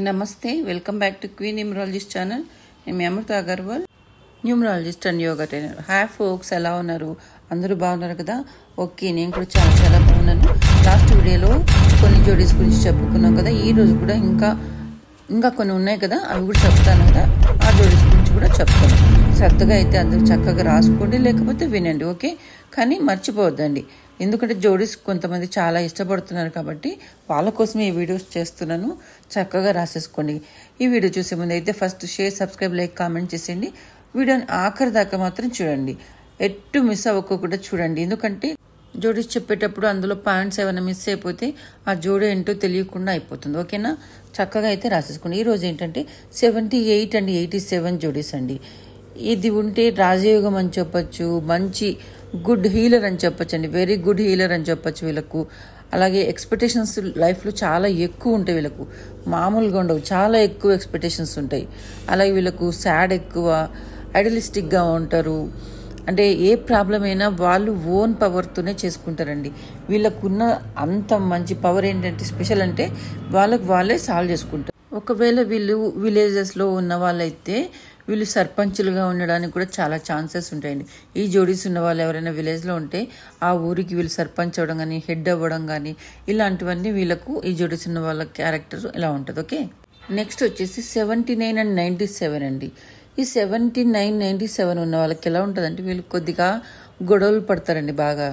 నమస్తే, welcome back to queen numerologist channel. నేను Amrita Agarwal, numerologist and yoga trainer. Hi folks, ఎలా ఉన్నారు? అందరూ బాగున్నారు కదా? ఓకే, నేను కూడా చాలా చాలా బాగున్నాను. లాస్ట్ వీడియోలో కొన్ని జోడీస్ గురించి చెప్పుకున్నాం కదా. ఈ రోజు కూడా ఇంకా కొన్ని ఉన్నాయి కదా, అవి కూడా చెప్తాను కదా. ఆ జోడీస్ గురించి కూడా చెప్తాను. శ్రద్ధగా అయితే అందరూ చక్కగా రాసుకోండి, లేకపోతే వినండి, ఓకే? కానీ మర్చిపోవద్దండి, ఎందుకంటే జోడీస్ కొంతమంది చాలా ఇష్టపడుతున్నారు కాబట్టి వాళ్ళ కోసమే ఈ వీడియోస్ చేస్తున్నాను. చక్కగా రాసేసుకోండి. ఈ వీడియో చూసే ముందు అయితే first share, subscribe, like, comment చేసేయండి. వీడియోని ఆఖరి దాకా మాత్రం చూడండి, ఎట్టు మిస్ అవ్వకుండా చూడండి. ఎందుకంటే జోడీస్ చెప్పేటప్పుడు అందులో పాయింట్స్ ఏమైనా మిస్ అయిపోతే ఆ జోడీ ఏంటో తెలియకుండా అయిపోతుంది, ఓకేనా? చక్కగా అయితే రాసేసుకోండి. ఈరోజు ఏంటంటే 78 అండ్ 87 జోడీస్ అండి. ఇది ఉంటే రాజయోగం అని చెప్పచ్చు, మంచి గుడ్ హీలర్ అని చెప్పచ్చు అండి, వెరీ గుడ్ హీలర్ అని చెప్పచ్చు వీళ్ళకు. అలాగే ఎక్స్పెక్టేషన్స్ లైఫ్లో చాలా ఎక్కువ ఉంటాయి వీళ్ళకు, మామూలుగా ఉండవు, చాలా ఎక్కువ ఎక్స్పెక్టేషన్స్ ఉంటాయి. అలాగే వీళ్ళకు సాడ్ ఎక్కువ, ఐడియలిస్టిక్గా ఉంటారు. అంటే ఏ ప్రాబ్లం అయినా వాళ్ళు ఓన్ పవర్తోనే చేసుకుంటారండి. వీళ్ళకున్న అంత మంచి పవర్ ఏంటంటే, స్పెషల్ అంటే వాళ్ళే సాల్వ్ చేసుకుంటారు. ఒకవేళ వీళ్ళు విలేజెస్లో ఉన్న వాళ్ళైతే వీళ్ళు సర్పంచులుగా ఉండడానికి కూడా చాలా ఛాన్సెస్ ఉంటాయండి. ఈ జోడీస్ ఉన్న వాళ్ళు ఎవరైనా విలేజ్లో ఉంటే ఆ ఊరికి వీళ్ళు సర్పంచ్ అవ్వడం కానీ, హెడ్ అవ్వడం కానీ, ఇలాంటివన్నీ వీళ్ళకు ఈ జోడీస్ ఉన్న వాళ్ళ క్యారెక్టర్ ఇలా ఉంటుంది, ఓకే? నెక్స్ట్ వచ్చేసి 79 అండ్ 97 అండి. ఈ 79, 97 ఉన్న వాళ్ళకి ఎలా ఉంటుందంటే, వీళ్ళు కొద్దిగా గొడవలు పడతారండి బాగా.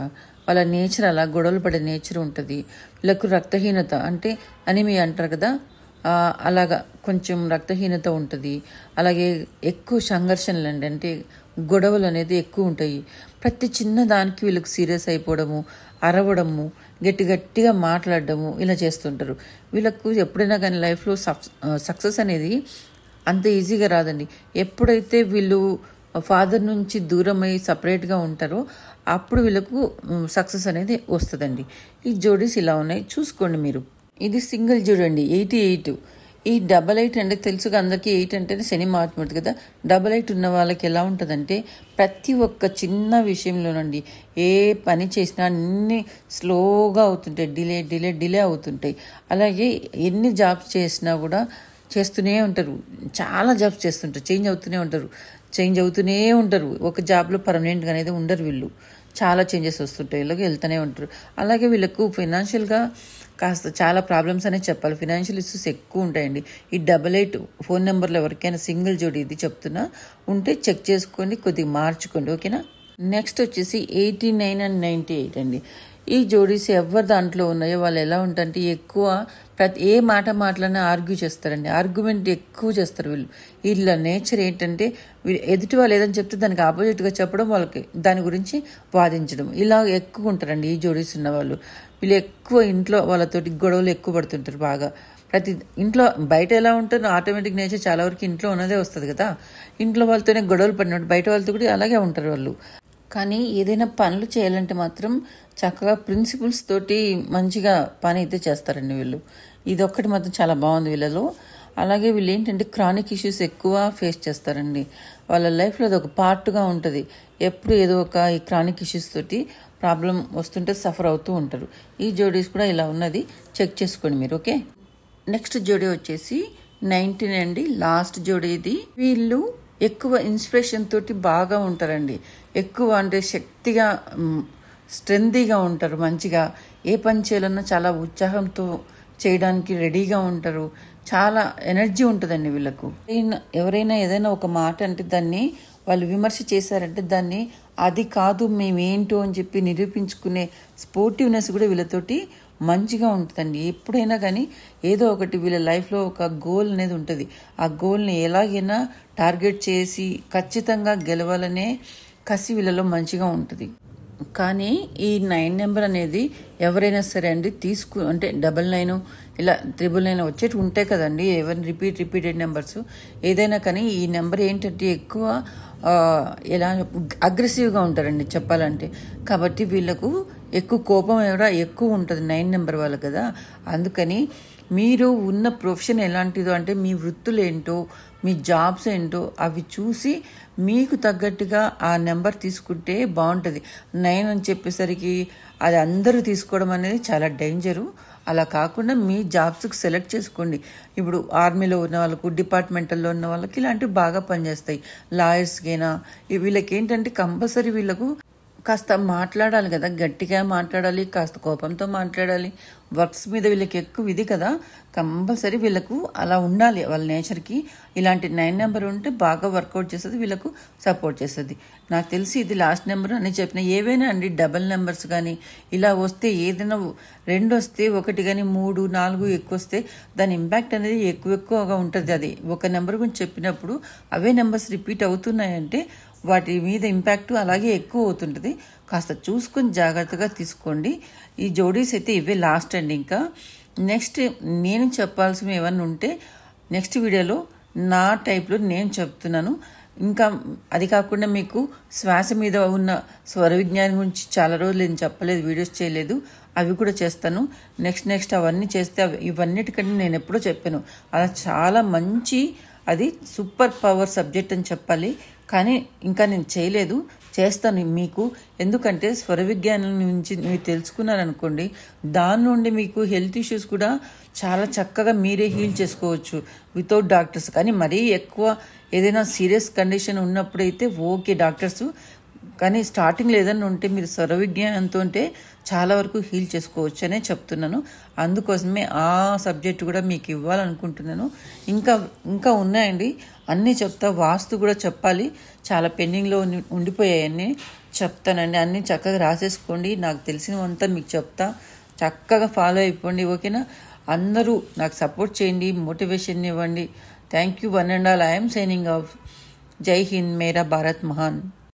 వాళ్ళ నేచర్ అలా గొడవలు పడే నేచర్ ఉంటుంది. వీళ్ళకు రక్తహీనత అంటే అనీమియా అంటారు కదా, అలాగా కొంచెం రక్తహీనత ఉంటుంది. అలాగే ఎక్కువ సంఘర్షణలు అండి, అంటే గొడవలు అనేది ఎక్కువ ఉంటాయి. ప్రతి చిన్న దానికి వీళ్ళకి సీరియస్ అయిపోవడము, అరవడము, గట్టిగా మాట్లాడడము ఇలా చేస్తుంటారు. వీళ్ళకు ఎప్పుడైనా కానీ లైఫ్లో సక్సెస్ అనేది అంత ఈజీగా రాదండి. ఎప్పుడైతే వీళ్ళు ఫాదర్ నుంచి దూరమై సపరేట్గా ఉంటారో అప్పుడు వీళ్ళకు సక్సెస్ అనేది వస్తుందండి. ఈ జోడీస్ ఇలా ఉన్నాయి, చూసుకోండి మీరు. ఇది సింగిల్ జోడండి, 88. ఈ 88 అంటే తెలుసుగా అందరికీ, 8 అంటేనే శని మహాత్ముడు కదా. 88 ఉన్న వాళ్ళకి ఎలా ఉంటుందంటే, ప్రతి ఒక్క చిన్న విషయంలోనండి ఏ పని చేసినా అన్ని స్లోగా అవుతుంటాయి, డిలే అవుతుంటాయి. అలాగే ఎన్ని జాబ్స్ చేసినా కూడా చేస్తూనే ఉంటారు, చాలా జాబ్స్ చేస్తుంటారు, చేంజ్ అవుతూనే ఉంటారు. ఒక జాబ్లో పర్మనెంట్గా అనేది ఉండరు వీళ్ళు, చాలా చేంజెస్ వస్తుంటాయి, వీళ్ళకి వెళ్తూనే ఉంటారు. అలాగే వీళ్ళకు ఫైనాన్షియల్గా కాస్త చాలా ప్రాబ్లమ్స్ అనేది చెప్పాలి, ఫైనాన్షియల్ ఇష్యూస్ ఎక్కువ ఉంటాయండి. ఈ 88 ఫోన్ నెంబర్లో ఎవరికైనా సింగిల్ జోడీ ఇది చెప్తున్నా ఉంటే చెక్ చేసుకోండి, కొద్దిగా మార్చుకోండి, ఓకేనా? నెక్స్ట్ వచ్చేసి 89 అండ్ 98 అండి. ఈ జోడీస్ ఎవరి దాంట్లో ఉన్నాయో వాళ్ళు ఎలా ఉంటారంటే, ఎక్కువ ఏ మాట మాట్లాడినా ఆర్గ్యూ చేస్తారండి, ఆర్గ్యుమెంట్ ఎక్కువ చేస్తారు వీళ్ళు. వీళ్ళ నేచర్ ఏంటంటే, ఎదుటి వాళ్ళు ఏదని చెప్తే దానికి ఆపోజిట్గా చెప్పడం, వాళ్ళకి దాని గురించి వాదించడం, ఇలా ఎక్కువ ఉంటారండి ఈ జోడీస్ ఉన్న వాళ్ళు. వీళ్ళు ఎక్కువ ఇంట్లో వాళ్ళతోటి గొడవలు ఎక్కువ పడుతుంటారు బాగా. ప్రతి ఇంట్లో బయట ఎలా ఉంటారు, ఆటోమేటిక్ నేచర్ చాలా వరకు ఇంట్లో ఉన్నదే వస్తుంది కదా. ఇంట్లో వాళ్ళతోనే గొడవలు పడినట్టు బయట వాళ్ళతో కూడా అలాగే ఉంటారు వాళ్ళు. కానీ ఏదైనా పనులు చేయాలంటే మాత్రం చక్కగా ప్రిన్సిపల్స్ తోటి మంచిగా పని అయితే చేస్తారండి వీళ్ళు. ఇది ఒక్కటి మాత్రం చాలా బాగుంది వీళ్ళలో. అలాగే వీళ్ళు ఏంటంటే క్రానిక్ ఇష్యూస్ ఎక్కువ ఫేస్ చేస్తారండి. వాళ్ళ లైఫ్లో అది ఒక పార్ట్గా ఉంటుంది. ఎప్పుడు ఏదో ఒక ఈ క్రానిక్ ఇష్యూస్ తోటి ప్రాబ్లం వస్తుంటే సఫర్ అవుతూ ఉంటారు. ఈ జోడీస్ కూడా ఇలా ఉన్నది, చెక్ చేసుకోండి మీరు, ఓకే? నెక్స్ట్ జోడీ వచ్చేసి 19 అండి, లాస్ట్ జోడీ ఇది. వీళ్ళు ఎక్కువ ఇన్స్పిరేషన్ తోటి బాగా ఉంటారండి. ఎక్కువ అంటే శక్తిగా, స్ట్రెంతీగా ఉంటారు. మంచిగా ఏ పని చేయాలన్నా చాలా ఉత్సాహంతో చేయడానికి రెడీగా ఉంటారు. చాలా ఎనర్జీ ఉంటుందండి వీళ్ళకు. ఎవరైనా ఏదైనా ఒక మాట అంటే దాన్ని వాళ్ళు విమర్శ చేశారంటే దాన్ని అది కాదు మేమేంటో అని చెప్పి నిరూపించుకునే స్పోర్టివ్నెస్ కూడా వీళ్ళతోటి మంచిగా ఉంటుందండి. ఎప్పుడైనా కానీ ఏదో ఒకటి వీళ్ళ లైఫ్లో ఒక గోల్ అనేది ఉంటుంది. ఆ గోల్ని ఎలాగైనా టార్గెట్ చేసి ఖచ్చితంగా గెలవాలనే కసి వీళ్ళలో మంచిగా ఉంటుంది. కానీ ఈ 9 నెంబర్ అనేది ఎవరైనా సరే అండి అంటే 99 ఇలా 999 వచ్చేటి ఉంటాయి కదండి, ఎవరిని రిపీటెడ్ నెంబర్స్ ఏదైనా కానీ ఈ నెంబర్ ఏంటంటే ఎక్కువ ఎలా అగ్రెసివ్గా ఉంటారండి చెప్పాలంటే. కాబట్టి వీళ్ళకు ఎక్కువ కోపం ఎక్కువ ఉంటుంది 9 నెంబర్ వాళ్ళు కదా. అందుకని మీరు ఉన్న ప్రొఫెషన్ ఎలాంటిదో అంటే మీ వృత్తులు ఏంటో, మీ జాబ్స్ ఏంటో అవి చూసి మీకు తగ్గట్టుగా ఆ నెంబర్ తీసుకుంటే బాగుంటుంది. 9 అని చెప్పేసరికి అది అందరూ తీసుకోవడం అనేది చాలా డేంజరు. అలా కాకుండా మీ జాబ్స్కి సెలెక్ట్ చేసుకోండి. ఇప్పుడు ఆర్మీలో ఉన్న వాళ్ళకు, డిపార్ట్మెంటల్లో ఉన్న వాళ్ళకి ఇలాంటివి బాగా పనిచేస్తాయి. లాయర్స్కైనా వీళ్ళకి ఏంటంటే కంపల్సరీ వీళ్ళకు కాస్త మాట్లాడాలి కదా, గట్టిగా మాట్లాడాలి, కాస్త కోపంతో మాట్లాడాలి. వర్క్స్ మీద వీళ్ళకి ఎక్కువ ఇది కదా, కంపల్సరీ వీళ్ళకు అలా ఉండాలి. వాళ్ళ నేచర్కి ఇలాంటి 9 నెంబర్ ఉంటే బాగా వర్కౌట్ చేస్తుంది, వీళ్ళకు సపోర్ట్ చేస్తుంది. నాకు తెలిసి ఇది లాస్ట్ నెంబర్ అని చెప్పిన. ఏవైనా అండి డబల్ నెంబర్స్ కానీ ఇలా వస్తే, ఏదైనా 2 వస్తే 1 కానీ 3, 4 ఎక్కువ వస్తే దాని ఇంపాక్ట్ అనేది ఎక్కువగా ఉంటుంది. అది ఒక నెంబర్ గురించి చెప్పినప్పుడు అవే నెంబర్స్ రిపీట్ అవుతున్నాయంటే వాటి మీద ఇంపాక్ట్ అలాగే ఎక్కువ అవుతుంటుంది. కాస్త చూసుకొని జాగ్రత్తగా తీసుకోండి. ఈ జోడీస్ అయితే ఇవే లాస్ట్ అండి. ఇంకా నెక్స్ట్ నేను చెప్పాల్సినవి ఏమన్నా ఉంటే నెక్స్ట్ వీడియోలో నా టైప్లో నేను చెప్తున్నాను. ఇంకా అది కాకుండా మీకు శ్వాస మీద ఉన్న స్వర విజ్ఞానం గురించి చాలా రోజులు నేను చెప్పలేదు, వీడియోస్ చేయలేదు. అవి కూడా చేస్తాను. నెక్స్ట్ అవన్నీ చేస్తే ఇవన్నిటికంటే నేను ఎప్పుడో చెప్పాను, అలా చాలా మంచి, అది సూపర్ పవర్ సబ్జెక్ట్ అని చెప్పాలి. కానీ ఇంకా నేను చేయలేదు, చేస్తాను మీకు. ఎందుకంటే స్వర విజ్ఞానం నుంచి మీరు తెలుసుకున్నారనుకోండి, దాని నుండి మీకు హెల్త్ ఇష్యూస్ కూడా చాలా చక్కగా మీరే హీల్ చేసుకోవచ్చు వితౌట్ డాక్టర్స్. కానీ మరీ ఎక్కువ ఏదైనా సీరియస్ కండిషన్ ఉన్నప్పుడైతే ఓకే డాక్టర్స్, కానీ స్టార్టింగ్లో ఏదైనా ఉంటే మీరు స్వర విజ్ఞానంతో ఉంటే చాలా వరకు హీల్ చేసుకోవచ్చు అనే చెప్తున్నాను. అందుకోసమే ఆ సబ్జెక్ట్ కూడా మీకు ఇవ్వాలనుకుంటున్నాను. ఇంకా ఉన్నాయండి, అన్నీ చెప్తా. వాస్తు కూడా చెప్పాలి, చాలా పెండింగ్లో ఉండిపోయాయన్నీ చెప్తానండి. అన్నీ చక్కగా రాసేసుకోండి. నాకు తెలిసినవంతా మీకు చెప్తా, చక్కగా ఫాలో అయిపోండి. ఓకేనా? అందరూ నాకు సపోర్ట్ చేయండి, మోటివేషన్ ఇవ్వండి. Thank you one and all. I'm signing off. జై హింద్, మేరా భారత్ మహాన్.